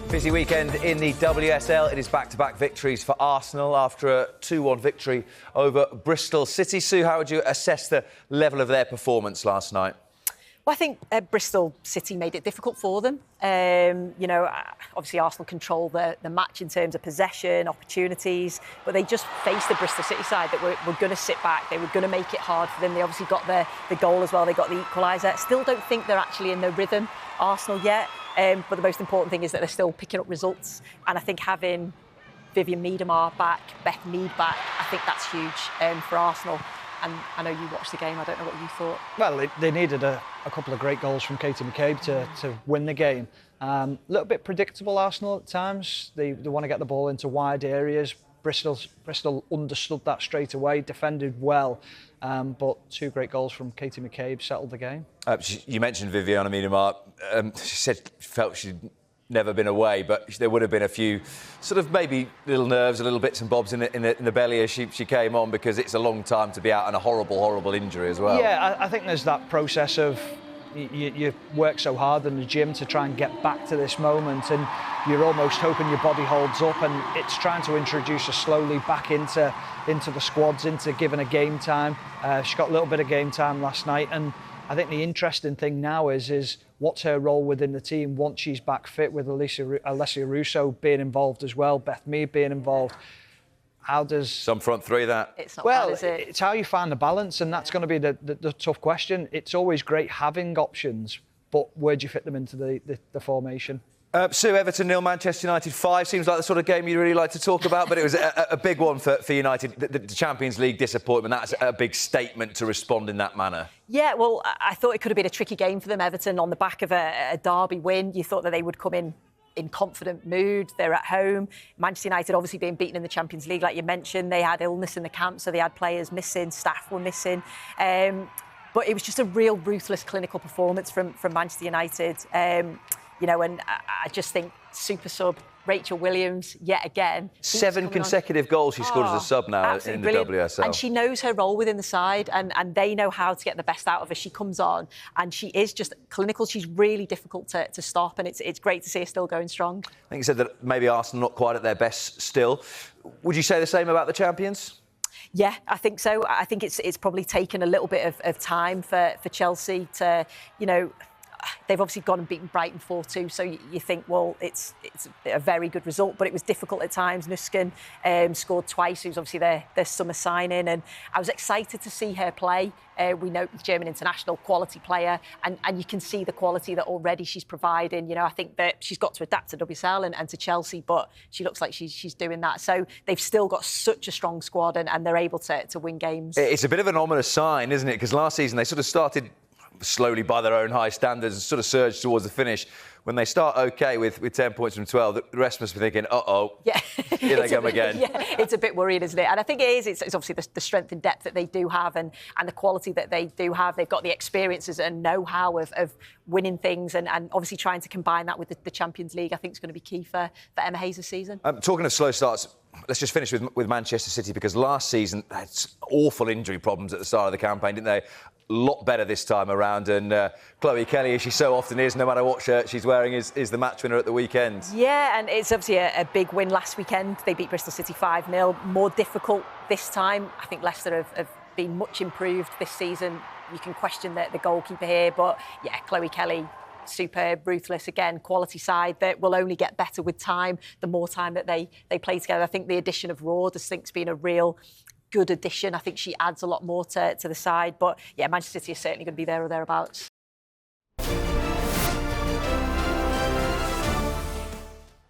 Busy weekend in the WSL. It is back-to-back victories for Arsenal after a 2-1 victory over Bristol City. Sue, how would you assess the level of their performance last night? Well, I think Bristol City made it difficult for them. Obviously Arsenal control the match in terms of possession, opportunities, but they just faced the Bristol City side that were going to sit back. They were going to make it hard for them. They obviously got the goal as well. They got the equaliser. Still don't think they're actually in the rhythm, Arsenal, yet. But the most important thing is that they're still picking up results. And I think having Vivianne Miedema back, Beth Mead back, I think that's huge for Arsenal. And I know you watched the game. I don't know what you thought. Well, they needed a couple of great goals from Katie McCabe to win the game. A little bit predictable, Arsenal, at times. They want to get the ball into wide areas. Bristol understood that straight away, defended well. But two great goals from Katie McCabe settled the game. You mentioned Vivianne Miedema. She said felt she'd never been away, but there would have been a few sort of maybe little nerves, a little bits and bobs in the belly as she came on, because it's a long time to be out and a horrible injury as well. Yeah, I think there's that process of you work so hard in the gym to try and get back to this moment, and you're almost hoping your body holds up, and it's trying to introduce her slowly back into the squads, into giving her game time. She got a little bit of game time last night, and I think the interesting thing now is what's her role within the team once she's back fit, with Alessia Russo being involved as well, Beth Mead being involved. How does... Some front three, that. It's not bad, is it? It's how you find the balance, and that's going to be the tough question. It's always great having options, but where do you fit them into the formation? Sue, Everton 0, Manchester United 5. Seems like the sort of game you'd really like to talk about, but it was a big one for United. The Champions League disappointment, that's a big statement to respond in that manner. Yeah, well, I thought it could have been a tricky game for them, Everton, on the back of a derby win. You thought that they would come in confident mood. They're at home. Manchester United obviously being beaten in the Champions League, like you mentioned. They had illness in the camp, so they had players missing, staff were missing. But it was just a real ruthless clinical performance from Manchester United. And I just think super sub Rachel Williams, yet again. 7 consecutive goals she scored as a sub now in the WSL. And she knows her role within the side, and they know how to get the best out of her. She comes on and she is just clinical. She's really difficult to stop, and it's great to see her still going strong. I think you said that maybe Arsenal not quite at their best still. Would you say the same about the champions? Yeah, I think so. I think it's probably taken a little bit of time for Chelsea to, they've obviously gone and beaten Brighton 4-2, so you think, well, it's a very good result, but it was difficult at times. Nuskin scored twice, who's obviously their summer signing, and I was excited to see her play. We know the German international, quality player, and you can see the quality that already she's providing. I think that she's got to adapt to WSL and to Chelsea, but she looks like she's doing that. So they've still got such a strong squad, and they're able to win games. It's a bit of an ominous sign, isn't it? Because last season they sort of started slowly by their own high standards and sort of surged towards the finish. When they start OK with 10 points from 12, the rest must be thinking, uh-oh, yeah. Here they come again. Yeah, it's a bit worrying, isn't it? And I think it's obviously the strength and depth that they do have, and the quality that they do have. They've got the experiences and know-how of winning things, and obviously trying to combine that with the Champions League, I think is going to be key for Emma Hayes this season. Talking of slow starts, let's just finish with Manchester City, because last season they had awful injury problems at the start of the campaign, didn't they? Lot better this time around, and Chloe Kelly, as she so often is, no matter what shirt she's wearing, is the match winner at the weekend. Yeah, and it's obviously a big win last weekend. They beat Bristol City 5-0. More difficult this time. I think Leicester have been much improved this season. You can question the goalkeeper here, but yeah, Chloe Kelly, superb, ruthless, again, quality side that will only get better with time, the more time that they play together. I think the addition of Raw, I think, has been a real good addition. I think she adds a lot more to the side. But yeah, Manchester City is certainly going to be there or thereabouts.